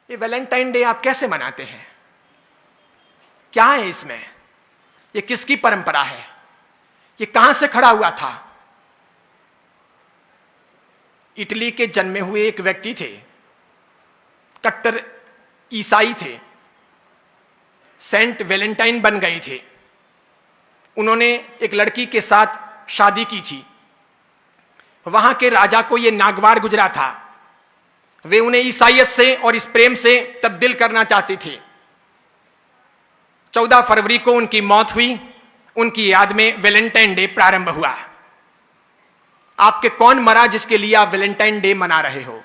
ये Valentine day आप कैसे मनाते हैं? क्या है इसमें? ये किसकी परंपरा है? ये कहां से खड़ा हुआ था? इटली के जन्मे हुए एक व्यक्ति थे, कट्टर ईसाई थे, सेंट वैलेंटाइन बन गए थे। उन्होंने एक लड़की के साथ शादी की थी। वहां के राजा को यह नागवार गुजरा था। वे उन्हें ईसाइयत से और इस प्रेम से तब्दील करना चाहते थे। 14 फरवरी को उनकी मौत हुई। उनकी याद में वैलेंटाइन डे प्रारंभ हुआ। आपके कौन मरा जिसके लिए आप वैलेंटाइन डे मना रहे हो?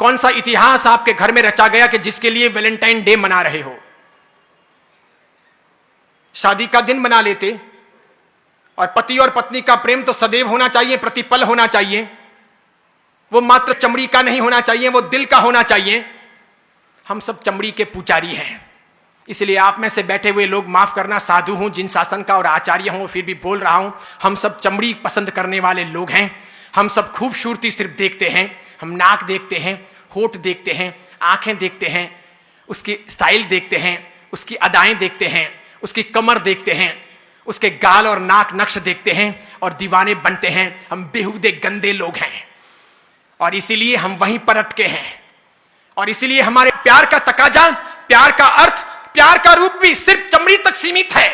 कौन सा इतिहास आपके घर में रचा गया कि जिसके लिए वैलेंटाइन डे मना रहे हो? शादी का दिन बना लेते, और पति और पत्नी का प्रेम तो सदैव होना चाहिए, प्रतिपल होना चाहिए। वो मात्र चमड़ी का नहीं होना चाहिए, वो दिल का होना चाहिए। हम सब चमड़ी के पुजारी हैं, इसलिए आप में से बैठे हुए लोग माफ करना, साधु हूं, जिन शासन का और आचार्य हूं, फिर भी बोल रहा हूं। हम सब चमड़ी पसंद करने वाले लोग हैं। हम सब खूबसूरती सिर्फ देखते हैं। हम नाक देखते हैं, होठ देखते हैं, आंखें देखते हैं, उसकी स्टाइल देखते हैं, उसकी अदाएं देखते हैं, उसकी कमर देखते हैं, उसके गाल और नाक नक्श देखते हैं और दीवाने बनते हैं। हम बेहुदे गंदे लोग हैं और इसीलिए हम वहीं पर अटके हैं। और इसीलिए हमारे प्यार का तकाजा, प्यार का अर्थ, प्यार का रूप भी सिर्फ चमड़ी तक सीमित है।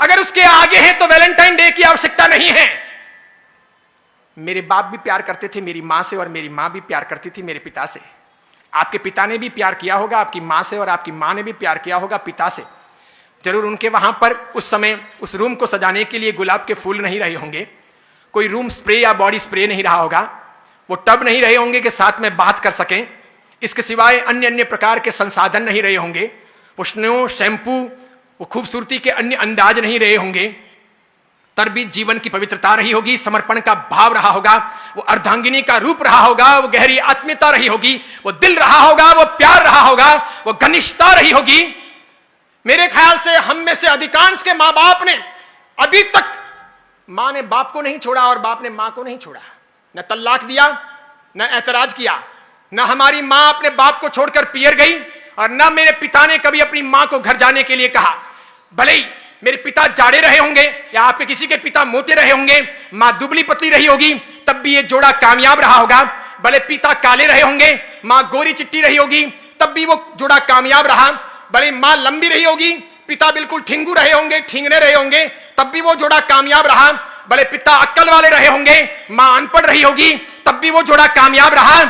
अगर उसके आगे है तो वैलेंटाइन डे की आवश्यकता नहीं है। मेरे बाप भी प्यार करते थे मेरी मां से, और मेरी मां भी प्यार करती थी मेरे पिता से। आपके पिता ने भी प्यार किया होगा आपकी मां से, और आपकी मां ने भी प्यार किया होगा पिता से। जरूर उनके वहां पर उस समय उस रूम को सजाने के लिए गुलाब के फूल नहीं रहे होंगे, कोई रूम स्प्रे या बॉडी स्प्रे नहीं रहा होगा, वो टब नहीं रहे होंगे कि साथ में बात कर सकें। इसके सिवाय अन्य अन्य प्रकार के संसाधन नहीं रहे होंगे, वो स्नो, शैम्पू, वो खूबसूरती के अन्य अंदाज नहीं रहे होंगे। तरबी जीवन की पवित्रता रही होगी, समर्पण का भाव रहा होगा, वो अर्धांगिनी का रूप रहा होगा, वो गहरी आत्मीयता रही होगी, वो दिल रहा होगा, वो प्यार रहा होगा, वो घनिष्ठता रही होगी। मेरे ख्याल से हम में से अधिकांश के मां बाप ने अभी तक, मां ने बाप को नहीं छोड़ा और बाप ने मां को नहीं छोड़ा, न तलाक दिया, न ऐतराज किया, न हमारी मां अपने बाप को छोड़कर पियर गई, और न मेरे पिता ने कभी अपनी मां को घर जाने के लिए कहा। भले ही मेरे पिता जाड़े रहे होंगे या आपके किसी के पिता मोटे रहे होंगे, मां दुबली पतली रही होगी, तब भी ये जोड़ा कामयाब रहा होगा। भले पिता काले रहे होंगे, मां गोरी चिट्टी रही होगी, तब भी वो जोड़ा कामयाब रहा। भले मां लंबी रही होगी, पिता बिल्कुल ठिंगू रहे होंगे, ठिंगने रहे होंगे, तब भी वो जोड़ा कामयाब रहा। भले पिता अक्ल वाले रहे होंगे, मां अनपढ़ रही होगी, तब भी वो जोड़ा कामयाब रहा।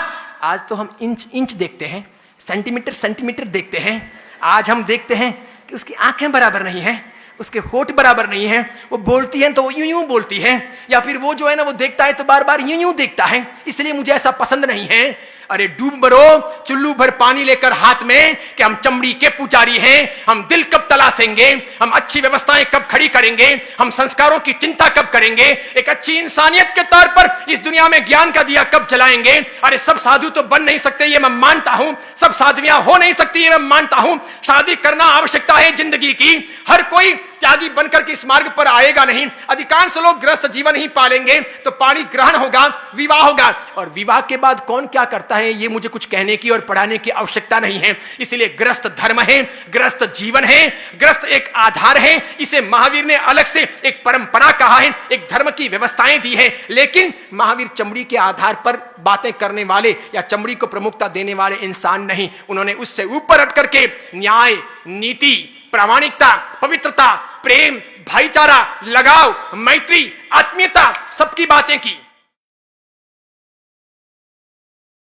आज तो हम इंच इंच देखते हैं, सेंटीमीटर सेंटीमीटर देखते हैं। आज हम देखते हैं कि उसकी आंखें बराबर नहीं है, उसके होठ बराबर नहीं है, वो बोलती है तो वो यूं यूं बोलती है, या फिर वो जो है ना वो देखता है तो बार बार यूं यूं देखता है, इसलिए मुझे ऐसा पसंद नहीं है। अरे डूब मरो चुल्लू भर पानी लेकर हाथ में कि हम चमड़ी के पुजारी हैं। हम दिल कब तलाशेंगे, हम अच्छी व्यवस्थाएं कब खड़ी करेंगे, हम संस्कारों की चिंता कब करेंगे, एक अच्छी इंसानियत के तौर पर इस दुनिया में ज्ञान का दिया कब जलाएंगे। अरे सब साधु तो बन नहीं सकते ये मैं मानता हूं, सब साध्वियां हो नहीं सकती ये मैं मानता हूं। शादी करना आवश्यकता है जिंदगी की, हर कोई त्यागी बनकर के इस मार्ग पर आएगा नहीं। अधिकांश लोग गृहस्थ जीवन ही पालेंगे तो पाणी ग्रहण होगा, विवाह होगा, और विवाह के बाद कौन क्या करता है ये मुझे कुछ कहने की और पढ़ाने की आवश्यकता नहीं है। इसलिए गृहस्थ धर्म है, गृहस्थ जीवन है, गृहस्थ एक आधार है। इसे महावीर ने अलग से एक परंपरा कहा है, एक धर्म की व्यवस्थाएं दी है। लेकिन महावीर चमड़ी के आधार पर बातें करने वाले या चमड़ी को प्रमुखता देने वाले इंसान नहीं। उन्होंने उससे ऊपर हट करके न्याय, नीति, प्रामाणिकता, पवित्रता, प्रेम, भाईचारा, लगाव, मैत्री, आत्मीयता, सबकी बातें की।